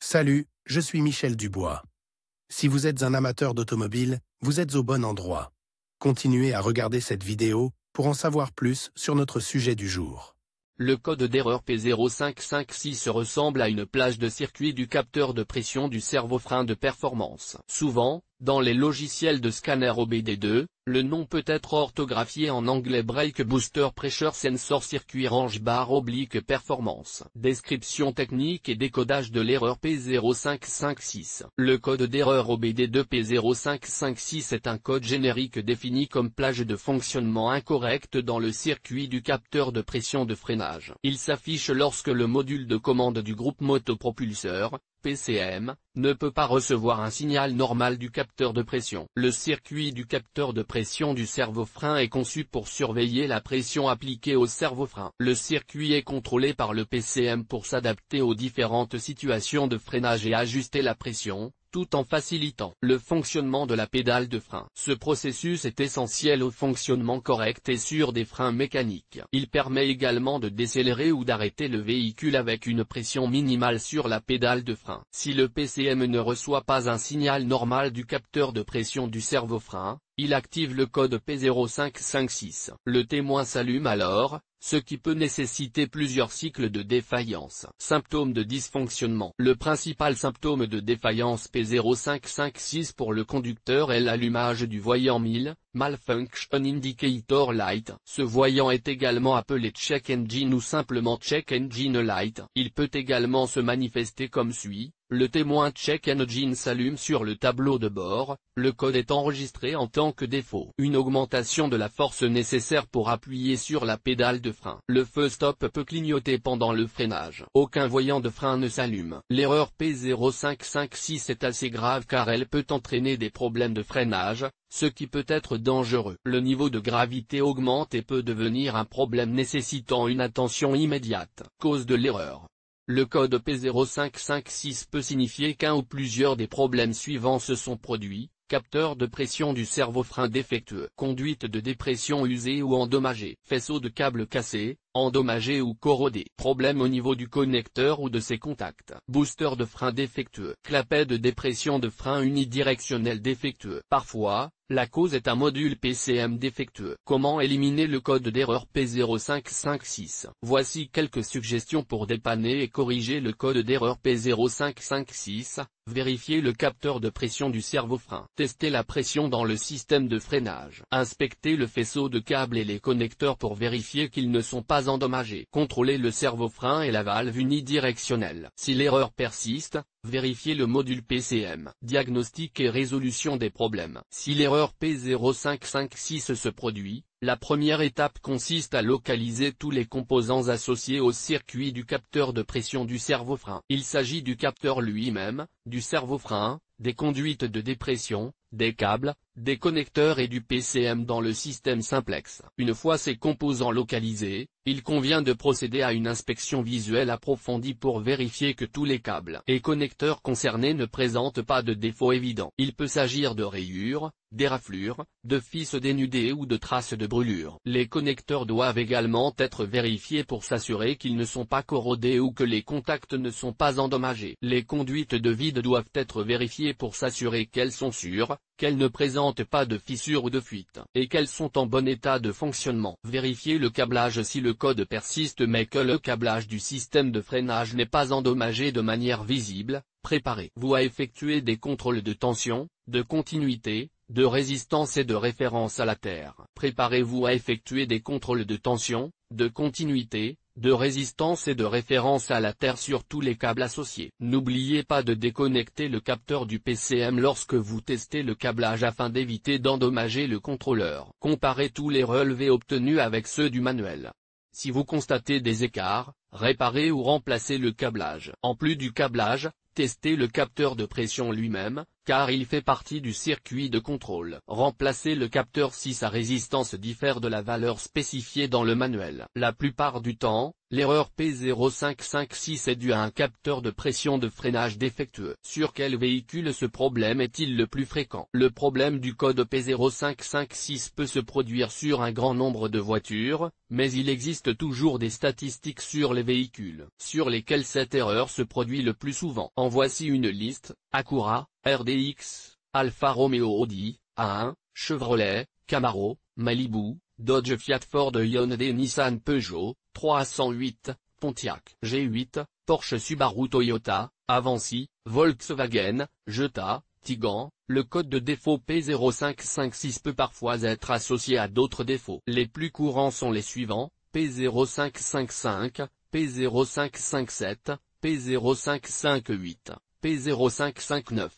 Salut, je suis Michel Dubois. Si vous êtes un amateur d'automobile, vous êtes au bon endroit. Continuez à regarder cette vidéo pour en savoir plus sur notre sujet du jour. Le code d'erreur P0556 ressemble à une plage de circuit du capteur de pression du servo-frein de performance. Souvent, dans les logiciels de scanner OBD2, le nom peut être orthographié en anglais Brake Booster Pressure Sensor Circuit Range Bar / Performance. Description technique et décodage de l'erreur P0556. Le code d'erreur OBD2 P0556 est un code générique défini comme plage de fonctionnement incorrecte dans le circuit du capteur de pression de freinage. Il s'affiche lorsque le module de commande du groupe motopropulseur, PCM, ne peut pas recevoir un signal normal du capteur de pression. Le circuit du capteur de pression du servo-frein est conçu pour surveiller la pression appliquée au servo-frein. Le circuit est contrôlé par le PCM pour s'adapter aux différentes situations de freinage et ajuster la pression, tout en facilitant le fonctionnement de la pédale de frein. Ce processus est essentiel au fonctionnement correct et sûr des freins mécaniques. Il permet également de décélérer ou d'arrêter le véhicule avec une pression minimale sur la pédale de frein. Si le PCM ne reçoit pas un signal normal du capteur de pression du servo-frein, il active le code P0556. Le témoin s'allume alors, ce qui peut nécessiter plusieurs cycles de défaillance. Symptômes de dysfonctionnement. Le principal symptôme de défaillance P0556 pour le conducteur est l'allumage du voyant 1000, Malfunction Indicator Light. Ce voyant est également appelé Check Engine ou simplement Check Engine Light. Il peut également se manifester comme suit. Le témoin Check Engine s'allume sur le tableau de bord, le code est enregistré en tant que défaut. Une augmentation de la force nécessaire pour appuyer sur la pédale de frein. Le feu stop peut clignoter pendant le freinage. Aucun voyant de frein ne s'allume. L'erreur P0556 est assez grave car elle peut entraîner des problèmes de freinage, ce qui peut être dangereux. Le niveau de gravité augmente et peut devenir un problème nécessitant une attention immédiate. Cause de l'erreur. Le code P0556 peut signifier qu'un ou plusieurs des problèmes suivants se sont produits: capteur de pression du servo-frein défectueux, conduite de dépression usée ou endommagée, faisceau de câble cassé, endommagé ou corrodé, problème au niveau du connecteur ou de ses contacts, booster de frein défectueux, clapet de dépression de frein unidirectionnel défectueux. Parfois, la cause est un module PCM défectueux. Comment éliminer le code d'erreur P0556? Voici quelques suggestions pour dépanner et corriger le code d'erreur P0556. Vérifier le capteur de pression du servo-frein. Tester la pression dans le système de freinage. Inspecter le faisceau de câbles et les connecteurs pour vérifier qu'ils ne sont pas endommagés. Contrôler le servo-frein et la valve unidirectionnelle. Si l'erreur persiste, vérifier le module PCM. Diagnostic et résolution des problèmes. Si l'erreur P0556 se produit, la première étape consiste à localiser tous les composants associés au circuit du capteur de pression du servo-frein. Il s'agit du capteur lui-même, du servo-frein, des conduites de dépression, des câbles, des connecteurs et du PCM dans le système simplex. Une fois ces composants localisés, il convient de procéder à une inspection visuelle approfondie pour vérifier que tous les câbles et connecteurs concernés ne présentent pas de défauts évidents. Il peut s'agir de rayures, d'éraflures, de fils dénudés ou de traces de brûlure. Les connecteurs doivent également être vérifiés pour s'assurer qu'ils ne sont pas corrodés ou que les contacts ne sont pas endommagés. Les conduites de vide doivent être vérifiées pour s'assurer qu'elles sont sûres, qu'elles ne présentent pas de fissures ou de fuites, et qu'elles sont en bon état de fonctionnement. Vérifiez le câblage si le code persiste mais que le câblage du système de freinage n'est pas endommagé de manière visible. Préparez-vous à effectuer des contrôles de tension, de continuité, de résistance et de référence à la terre. Préparez-vous à effectuer des contrôles de tension, de continuité, de résistance et de référence à la terre sur tous les câbles associés. N'oubliez pas de déconnecter le capteur du PCM lorsque vous testez le câblage afin d'éviter d'endommager le contrôleur. Comparez tous les relevés obtenus avec ceux du manuel. Si vous constatez des écarts, réparez ou remplacez le câblage. En plus du câblage, testez le capteur de pression lui-même, car il fait partie du circuit de contrôle. Remplacez le capteur si sa résistance diffère de la valeur spécifiée dans le manuel. La plupart du temps, L'erreur P0556 est due à un capteur de pression de freinage défectueux. Sur quel véhicule ce problème est-il le plus fréquent? Le problème du code P0556 peut se produire sur un grand nombre de voitures, mais il existe toujours des statistiques sur les véhicules sur lesquels cette erreur se produit le plus souvent. En voici une liste: Acura, RDX, Alfa Romeo, Audi A1, Chevrolet, Camaro, Malibu, Dodge, Fiat, Ford, Hyundai, Nissan, Peugeot 308, Pontiac, G8, Porsche, Subaru, Toyota, Avanci, Volkswagen, Jetta, Tiggan. Le code de défaut P0556 peut parfois être associé à d'autres défauts. Les plus courants sont les suivants: P0555, P0557, P0558, P0559.